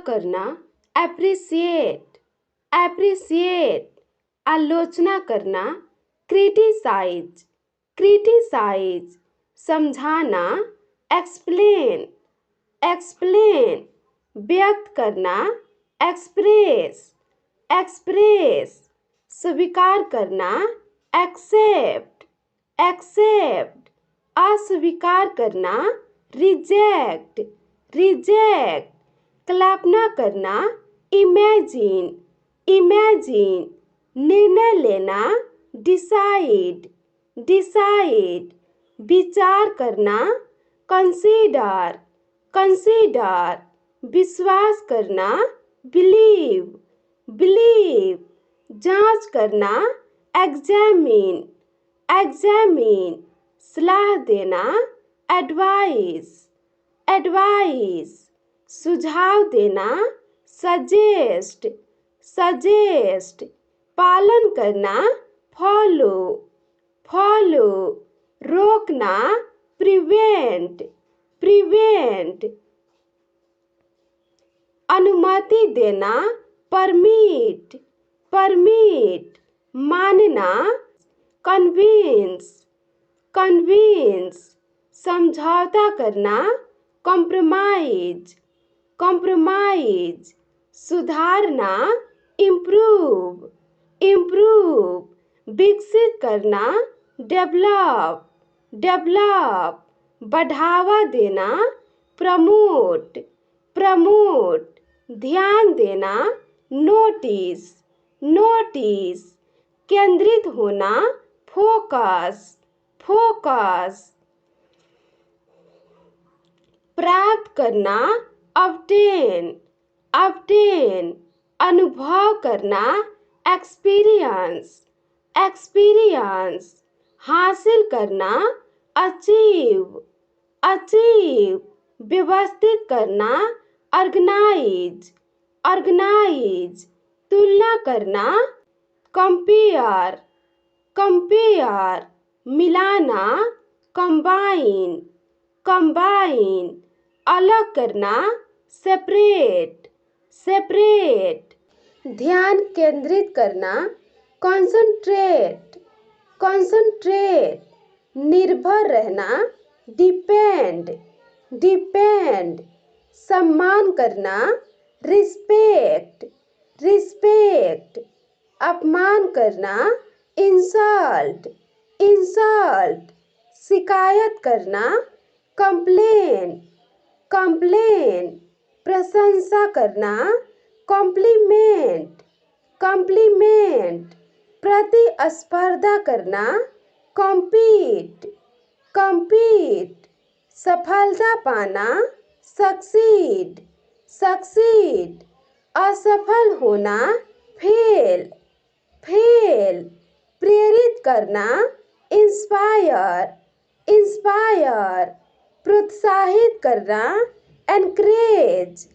करना appreciate, appreciate, आलोचना करना criticize, criticize, समझाना explain, explain, व्यक्त करना express, express, स्वीकार करना accept, accept, अस्वीकार करना reject, reject, कल्पना करना imagine, imagine, निर्णय लेना decide, decide, विचार करना consider, consider, विश्वास करना believe, believe, जांच करना examine, examine, सलाह देना advice, advice, सुझाव देना suggest, suggest, पालन करना follow, follow, रोकना prevent, prevent, अनुमति देना permit, permit, मानना convince, convince, समझौता करना compromise, compromise, सुधारना improve, improve, विकसित करना develop, develop, बढ़ावा देना promote, promote, ध्यान देना notice, notice, केंद्रित होना focus, focus, प्राप्त करना obtain, obtain, अनुभव करना experience, experience, हासिल करना achieve, achieve, व्यवस्थित करना organize, organize, तुलना करना compare, compare, मिलाना combine, combine, अलग करना separate, separate, ध्यान केंद्रित करना concentrate, concentrate, निर्भर रहना depend, depend, सम्मान करना respect, respect, अपमान करना insult, insult, शिकायत करना complain, complain, प्रशंसा करना compliment, compliment, प्रतिस्पर्धा करना compete, compete, सफलता पाना succeed, succeed, असफल होना fail, fail, प्रेरित करना inspire, inspire, प्रोत्साहित करना encourage,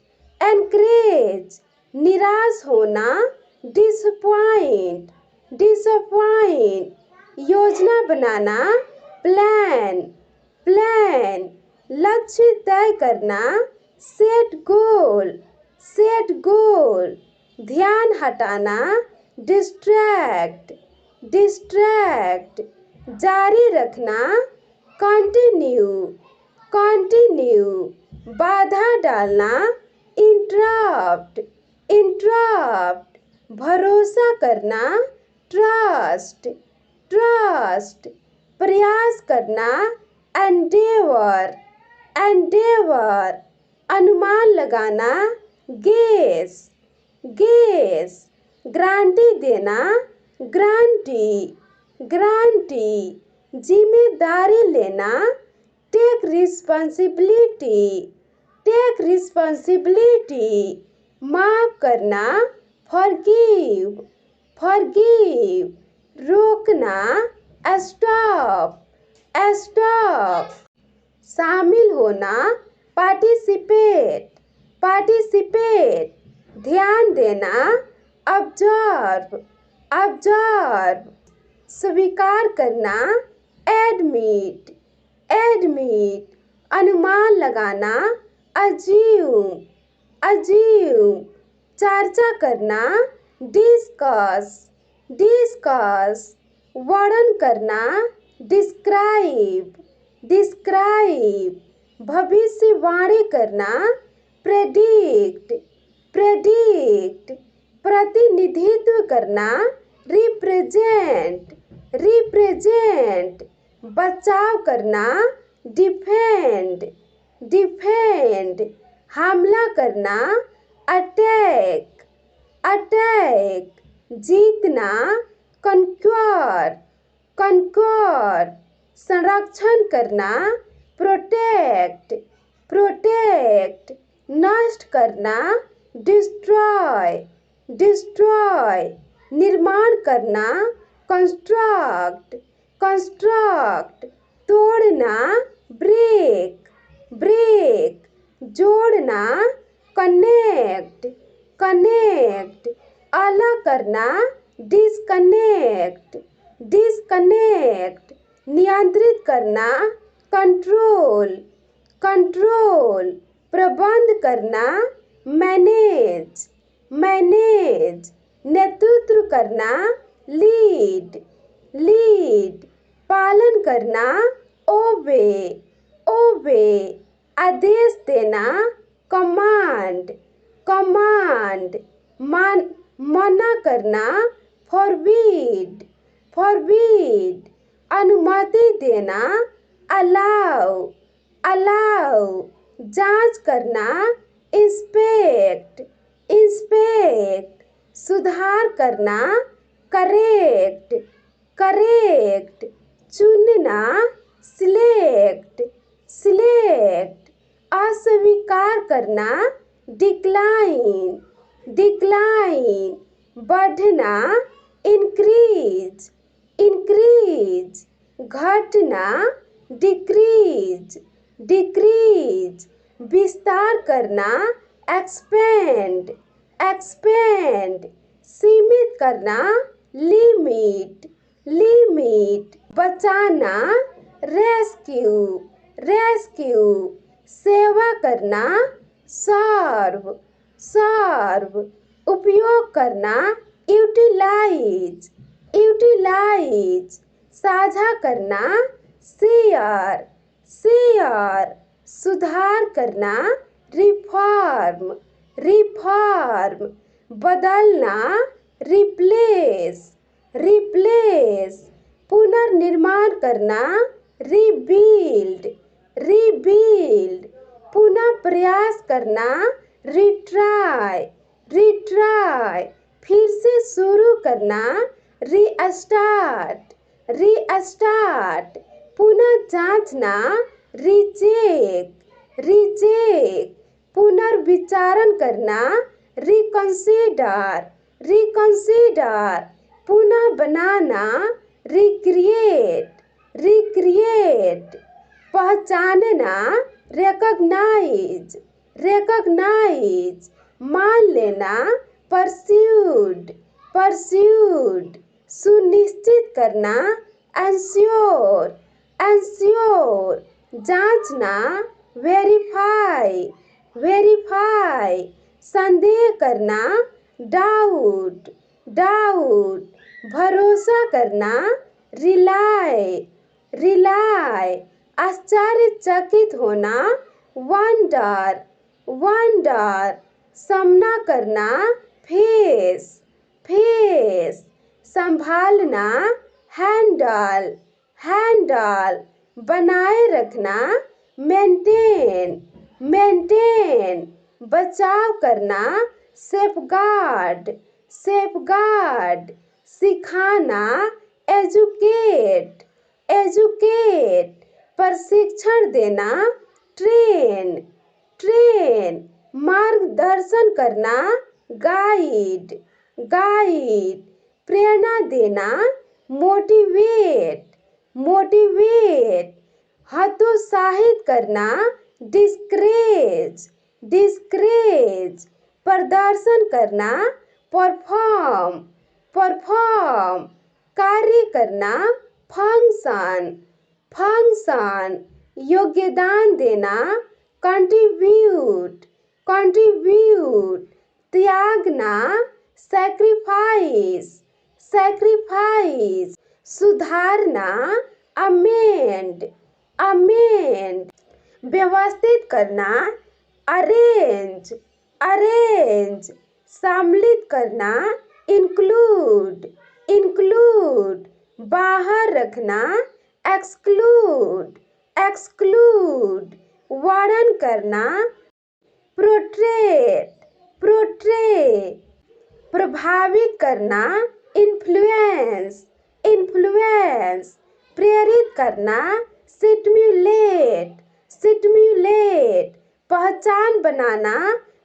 encourage, निराश होना disappoint, disappoint, योजना बनाना plan, plan, लक्ष्य तय करना set goal, set goal, ध्यान हटाना distract, distract, जारी रखना continue, continue, बाधा डालना interrupt, interrupt, भरोसा करना trust, trust, प्रयास करना endeavor, endeavor, अनुमान लगाना guess, guess, गारंटी देना guarantee, guarantee, जिम्मेदारी लेना take responsibility, take responsibility, माफ करना forgive, forgive, रोकना stop, stop, शामिल होना participate, participate, ध्यान देना observe, observe, स्वीकार करना admit, admit, अनुमान लगाना assume, अज्यूम चर्चा करना, डिस्कस डिस्कस वर्णन करना, डिस्क्राइब डिस्क्राइब भविष्यवाणी करना, प्रेडिक्ट प्रेडिक्ट प्रतिनिधित्व करना, रिप्रेजेंट रिप्रेजेंट बचाव करना, डिफेंड डिफेंड हमला करना, अटैक अटैक जीतना, कन्क्वर कन्क्वर संरक्षण करना, प्रोटेक्ट प्रोटेक्ट नष्ट करना, डिस्ट्रॉय डिस्ट्रॉय निर्माण करना, कंस्ट्रक्ट कंस्ट्रक्ट तोड़ना, ब्रेक ब्रेक जोड़ना, कनेक्ट कनेक्ट अलग करना, डिस्कनेक्ट डिस्कनेक्ट नियंत्रित करना, कंट्रोल कंट्रोल प्रबंध करना, मैनेज मैनेज नेतृत्व करना, लीड लीड पालन करना, ओबे ओबे आदेश देना, कमांड कमांड मना करना, फॉरबिड फॉरबिड अनुमति देना, अलाउ अलाउ जांच करना, इंस्पेक्ट इंस्पेक्ट सुधार करना, करेक्ट करेक्ट चुनना, सिलेक्ट सिलेक्ट अस्वीकार करना, डिक्लाइन डिक्लाइन बढ़ना, इंक्रीज इंक्रीज घटना, डिक्रीज डिक्रीज विस्तार करना, एक्सपेंड एक्सपेंड सीमित करना, लिमिट लिमिट बचाना, रेस्क्यू रेस्क्यू सेवा करना, सर्व सर्व उपयोग करना, यूटिलाइज यूटिलाइज साझा करना, शेयर शेयर सुधार करना, रिफॉर्म रिफॉर्म बदलना, रिप्लेस रिप्लेस पुनर्निर्माण करना, रीबिल्ड रीबिल्ड पुनः प्रयास करना, रिट्राई रिट्राई फिर से शुरू करना, रीस्टार्ट रीस्टार्ट पुनः जांचना, रिचेक रिचेक पुनर्विचारण करना, रिकंसीडर रिकंसीडर पुनः बनाना, रिक्रिएट रिक्रिएट पहचानना, रिकॉग्नाइज रिकॉग्नाइज मान लेना, परस्यूड परस्यूड सुनिश्चित करना, एंश्योर एंश्योर जांचना, वेरीफाई वेरीफाई संदेह करना, डाउट डाउट भरोसा करना, रिलाई रिलाई आश्चर्यचकित होना, वंडर वंडर सामना करना, फेस फेस संभालना, हैंडल हैंडल बनाए रखना, मेंटेन मेंटेन बचाव करना, सेफगार्ड सेफगार्ड सिखाना, एजुकेट एजुकेट प्रशिक्षण देना, ट्रेन ट्रेन मार्गदर्शन करना, गाइड गाइड प्रेरणा देना, मोटिवेट मोटिवेट हतोत्साहित करना, डिस्करेज डिस्करेज प्रदर्शन करना, परफॉर्म परफॉर्म कार्य करना, फंक्शन फंक्शन योगदान देना, कंट्रीब्यूट कंट्रीब्यूट, त्यागना, सैक्रिफाइस, सैक्रिफाइस, सुधारना, अमेंड, अमेंड, व्यवस्थित करना, अरेंज, अरेंज, सम्मिलित करना, इंक्लूड, इंक्लूड, बाहर रखना, एक्सक्लूड, एक्सक्लूड, वर्णन करना, प्रोट्रेट, प्रोट्रे, प्रभावित करना, इन्फ्लुएंस, इन्फ्लुएंस, प्रेरित करना, स्टिम्युलेट, स्टिम्युलेट, पहचान बनाना,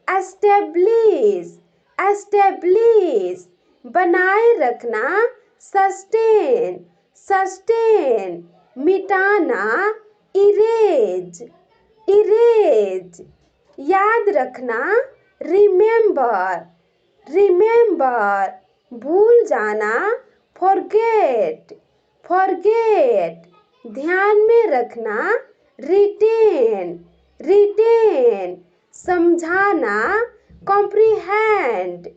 एस्टेब्लिश, एस्टेब्लिश, बनाए रखना, सस्टेन, सस्टेन, मिटाना, इरेज, इरेज, याद रखना, रिमेंबर, रिमेंबर, भूल जाना, फॉरगेट, फॉरगेट, ध्यान में रखना, रिटेन, रिटेन, समझाना, कॉम्प्रिहेंड,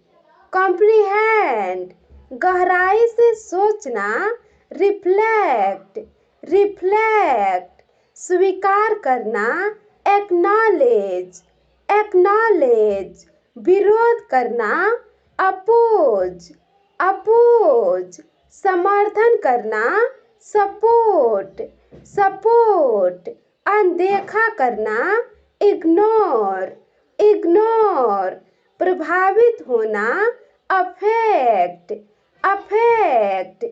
कॉम्प्रिहेंड, गहराई से सोचना, रिफ्लेक्ट, रिफ्लेक्ट, स्वीकार करना, एक्नॉलेज, एक्नॉलेज, विरोध करना, अपोज, अपोज, समर्थन करना, सपोर्ट, सपोर्ट, अनदेखा करना, इग्नोर, इग्नोर, प्रभावित होना, अफेक्ट, अफेक्ट,